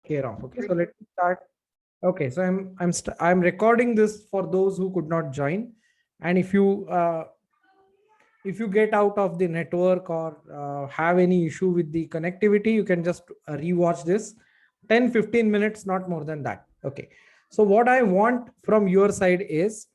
care of. Okay, so let me start. Okay, so I'm recording this for those who could not join, and if you get out of the network or have any issue with the connectivity, you can just rewatch this 10-15 minutes, not more than that. Okay, so what I want from your side is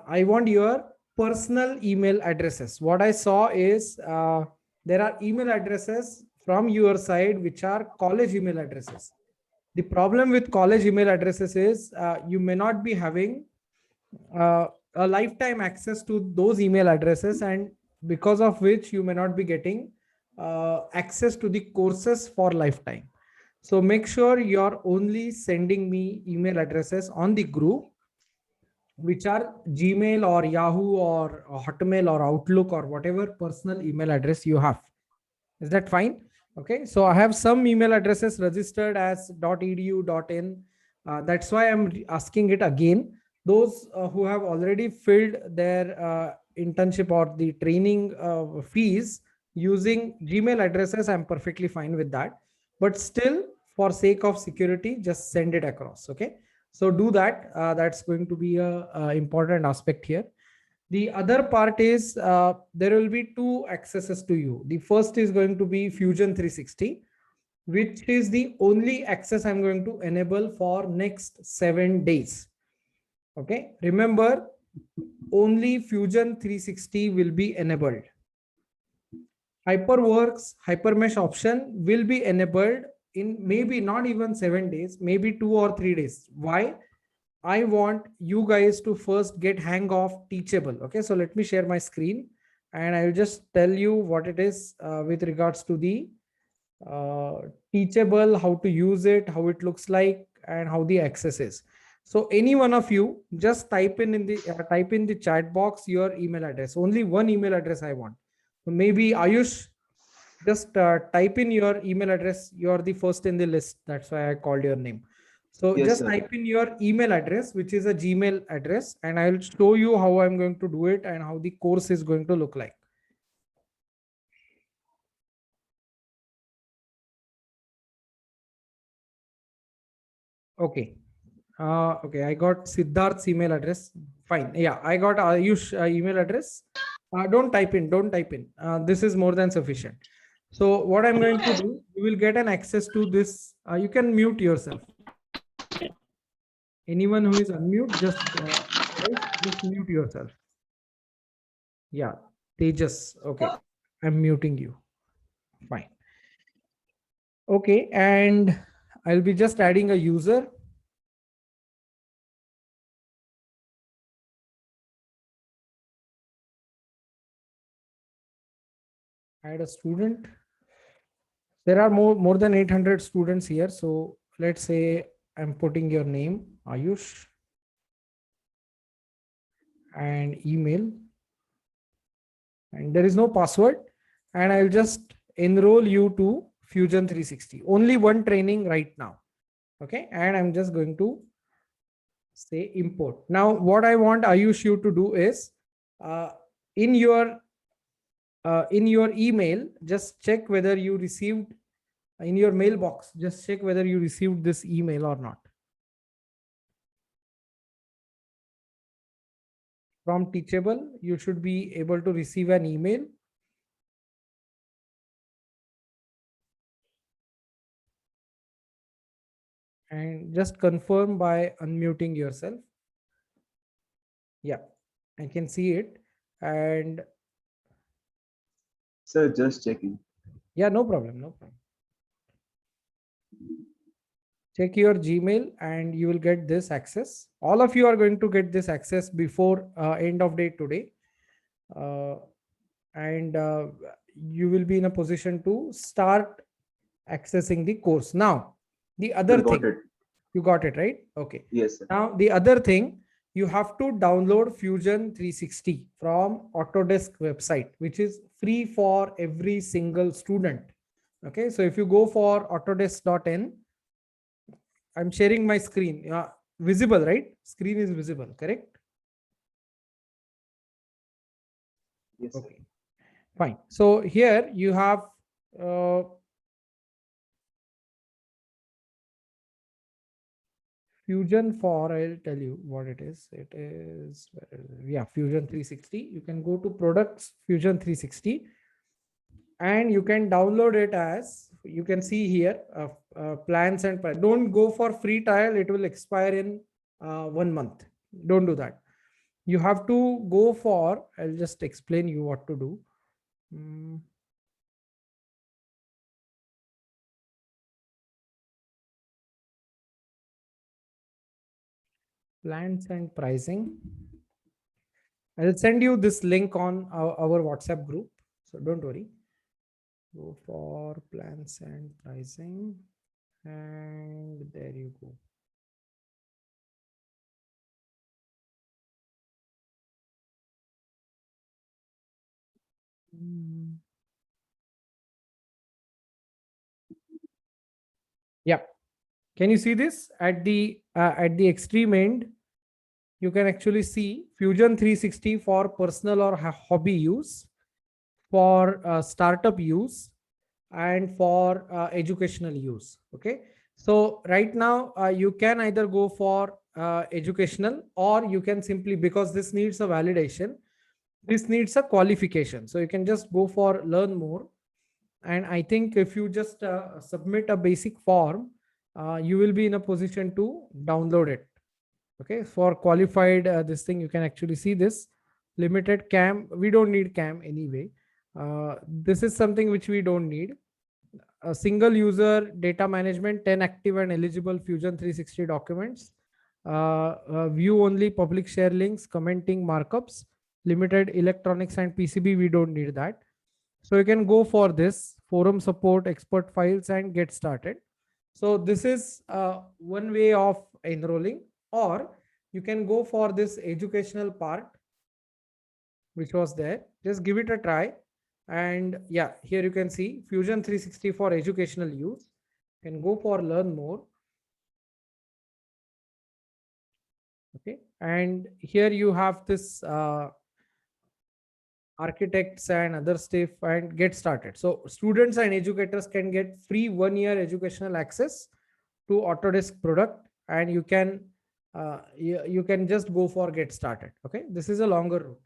I want your personal email addresses. What I saw is there are email addresses from your side which are college email addresses. The problem with college email addresses is you may not be having a lifetime access to those email addresses, and because of which you may not be getting access to the courses for lifetime. So make sure you're only sending me email addresses on the group which are Gmail or Yahoo or Hotmail or Outlook or whatever personal email address you have. Is that fine? Okay, so I have some email addresses registered as .edu.in. That's why I'm asking it again. Those who have already filled their internship or the training fees using Gmail addresses, I'm perfectly fine with that. But still, for sake of security, just send it across. Okay, so do that. That's going to be a important aspect here. The other part is there will be two accesses to you. The first is going to be Fusion 360, which is the only access I'm going to enable for next 7 days. Okay, remember, only Fusion 360 will be enabled. HyperWorks HyperMesh option will be enabled in maybe not even 7 days, maybe 2 or 3 days. Why? I want you guys to first get hang of Teachable. Okay, so let me share my screen and I will just tell you what it is with regards to the Teachable, how to use it, how it looks like, and how the access is. So any one of you just type in the chat box your email address. Only one email address I want. So maybe Ayush, just type in your email address. You're the first in the list. That's why I called your name. So Yes, just sir. type in your email address, which is a Gmail address, and I'll show you how I'm going to do it and how the course is going to look like. Okay. Okay, I got Siddharth's email address. Fine. Yeah, I got Ayush email address. Don't type in. Don't type in. This is more than sufficient. So what I'm going to do, you will get an access to this. You can mute yourself. Anyone who is unmute, just mute yourself. Yeah, Tejas. Okay, I'm muting you. Fine. Okay, and I'll be just adding a user. Add a student. There are more than 800 students here. So let's say I'm putting your name, Ayush, and email, and there is no password, and I'll just enroll you to Fusion 360. Only one training right now. Okay, and I'm just going to say import. Now, what I want Ayush you to do is uh, in your email, just check whether you received in your mailbox. Just check whether you received this email or not. From Teachable, you should be able to receive an email. And just confirm by unmuting yourself. Yeah, I can see it. And Sir, just checking. yeah, no problem, no problem. Check your Gmail and you will get this access. All of you are going to get this access before end of day today. And you will be in a position to start accessing the course. Now, the other Sir, got thing, it. you got it, right? Okay. Yes, sir. Now, the other thing, you have to download Fusion 360 from Autodesk website, which is free for every single student. Okay. So if you go for autodesk.in, I'm sharing my screen. Visible, right? Screen is visible, correct? Yes, sir. Okay. Fine. So here you have Fusion for, I'll tell you what it is. It is, yeah, Fusion 360. You can go to products, Fusion 360, and you can download it as, you can see here, plans and price. Don't go for free trial. It will expire in 1 month. Don't do that. You have to go for, I'll just explain you what to do. Mm. Plans and pricing. I'll send you this link on our WhatsApp group. So don't worry. Go for plans and pricing. And there you go. Mm. Yeah. Can you see this at the extreme end? You can actually see Fusion 360 for personal or hobby use, for startup use, and for educational use. Okay. So right now you can either go for educational, or you can simply, because this needs a validation, this needs a qualification. So you can just go for learn more. And I think if you just submit a basic form, you will be in a position to download it. Okay. For qualified this thing, you can actually see this limited cam. We don't need cam anyway. This is something which we don't need. A single user data management, 10 active and eligible Fusion 360 documents, view only public share links, commenting markups, limited electronics and PCB. We don't need that. So you can go for this forum support, expert files, and get started. So this is one way of enrolling, or you can go for this educational part, which was there. Just give it a try. And yeah, here you can see Fusion 360 for educational use. You can go for learn more. Okay. And here you have this architects and other stuff, and get started. So students and educators can get free 1 year educational access to Autodesk product, and you can you can just go for get started. Okay. This is a longer route.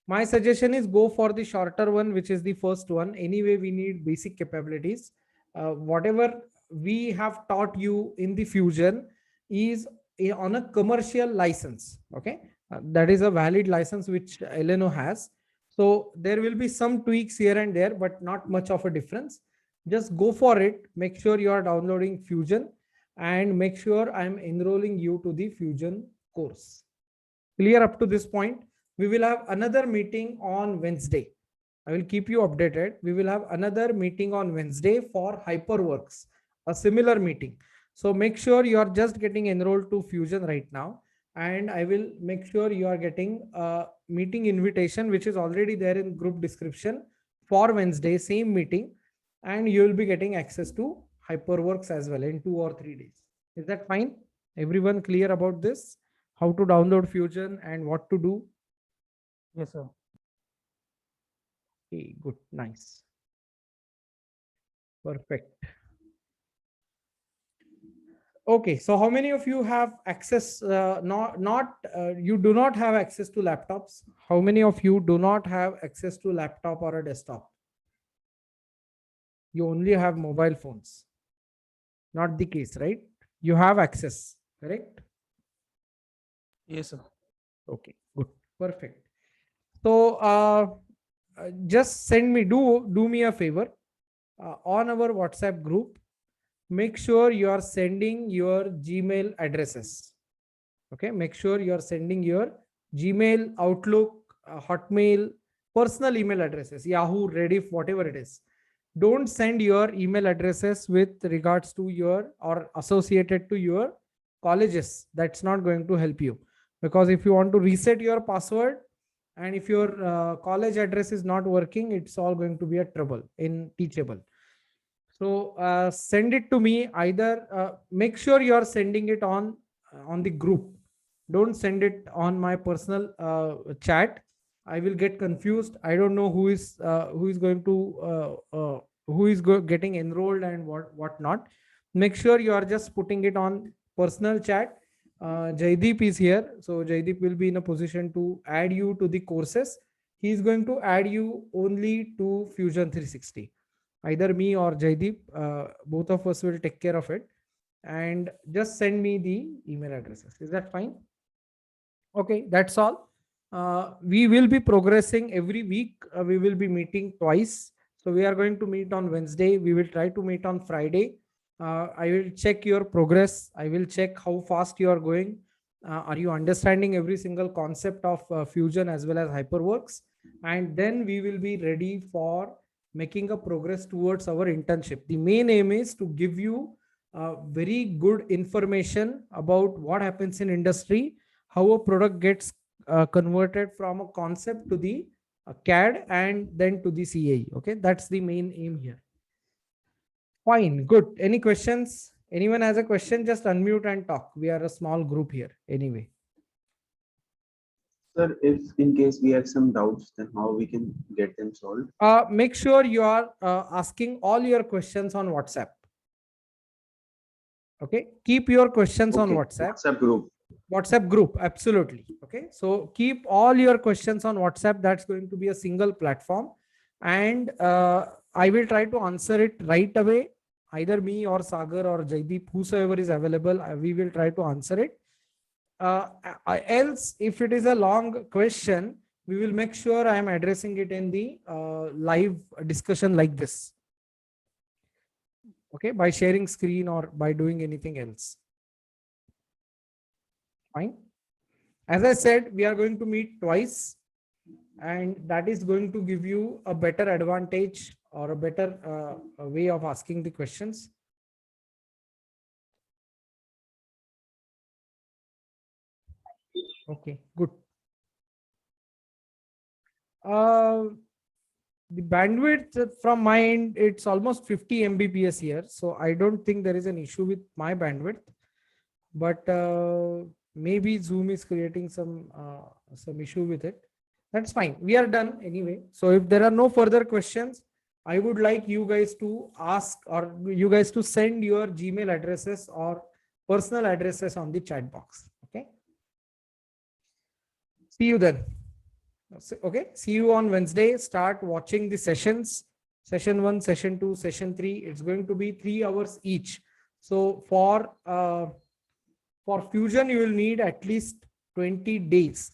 My suggestion is go for the shorter one, which is the first one. Anyway, we need basic capabilities. Whatever we have taught you in the Fusion is on a commercial license. Okay. That is a valid license which Eleno has. So there will be some tweaks here and there, but not much of a difference. Just go for it. Make sure you are downloading Fusion, and make sure I'm enrolling you to the Fusion course. Clear up to this point? We will have another meeting on Wednesday. I will keep you updated. We will have another meeting on Wednesday for HyperWorks, a similar meeting. So make sure you are just getting enrolled to Fusion right now. And I will make sure you are getting a meeting invitation, which is already there in group description, for Wednesday, same meeting. And you will be getting access to HyperWorks as well in 2 or 3 days. Is that fine? Everyone clear about this? How to download Fusion and what to do? Yes, sir. Okay, good, nice. Perfect. Okay, so how many of you have access, you do not have access to laptops? How many of you do not have access to laptop or a desktop? You only have mobile phones. Not the case, right? You have access, correct? Yes, sir. Okay, good, perfect. So just send me, do me a favor, on our WhatsApp group, make sure you are sending your Gmail addresses. Okay, make sure you are sending your Gmail, Outlook, Hotmail, personal email addresses, Yahoo, Rediff, whatever it is. Don't send your email addresses with regards to your or associated to your colleges. That's not going to help you, because if you want to reset your password, and if your college address is not working, it's all going to be a trouble in Teachable. So send it to me. Either make sure you are sending it on the group. Don't send it on my personal chat. I will get confused. I don't know who is going to getting enrolled and what not. Make sure you are just putting it on personal chat. Jaideep is here. So Jaideep will be in a position to add you to the courses. He is going to add you only to Fusion 360. Either me or Jaideep, both of us will take care of it. And just send me the email addresses. Is that fine? Okay, that's all. We will be progressing every week. We will be meeting twice. So we are going to meet on Wednesday. We will try to meet on Friday. I will check your progress. I will check how fast you are going. Are you understanding every single concept of Fusion as well as HyperWorks? And then we will be ready for making a progress towards our internship. The main aim is to give you very good information about what happens in industry, how a product gets converted from a concept to the CAD and then to the CAE. Okay, that's the main aim here. Fine, good. Any questions? Anyone has a question, just unmute and talk. We are a small group here anyway. Sir, if in case we have some doubts, then how we can get them solved? Make sure you are asking all your questions on WhatsApp. Okay, keep your questions on Okay, WhatsApp. WhatsApp group. Absolutely. Okay, so keep all your questions on WhatsApp. That's going to be a single platform, and I will try to answer it right away. Either me or Sagar or Jaideep, whosoever is available, we will try to answer it. Else, if it is a long question, we will make sure I am addressing it in the live discussion like this. Okay, by sharing screen or by doing anything else. Fine. As I said, we are going to meet twice, and that is going to give you a better advantage or a better way of asking the questions. Okay, good. The bandwidth from my end, it's almost 50 Mbps here. So I don't think there is an issue with my bandwidth, but maybe Zoom is creating some issue with it. That's fine. We are done anyway. So if there are no further questions, I would like you guys to ask or you guys to send your Gmail addresses or personal addresses on the chat box. Okay. See you then. Okay. See you on Wednesday. Start watching the sessions. Session 1, session 2, session 3. It's going to be 3 hours each. So for Fusion, you will need at least 20 days.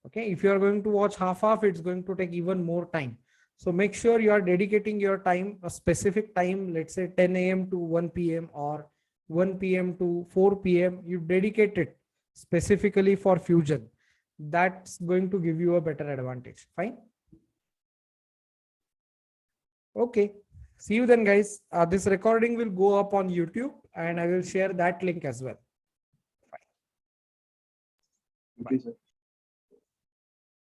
Okay. If you are going to watch half, it's going to take even more time. So make sure you are dedicating your time, a specific time, let's say 10 a.m. to 1 p.m. or 1 p.m. to 4 p.m. You dedicate it specifically for Fusion. That's going to give you a better advantage. Fine. Okay. See you then, guys. This recording will go up on YouTube and I will share that link as well. Thank you, sir.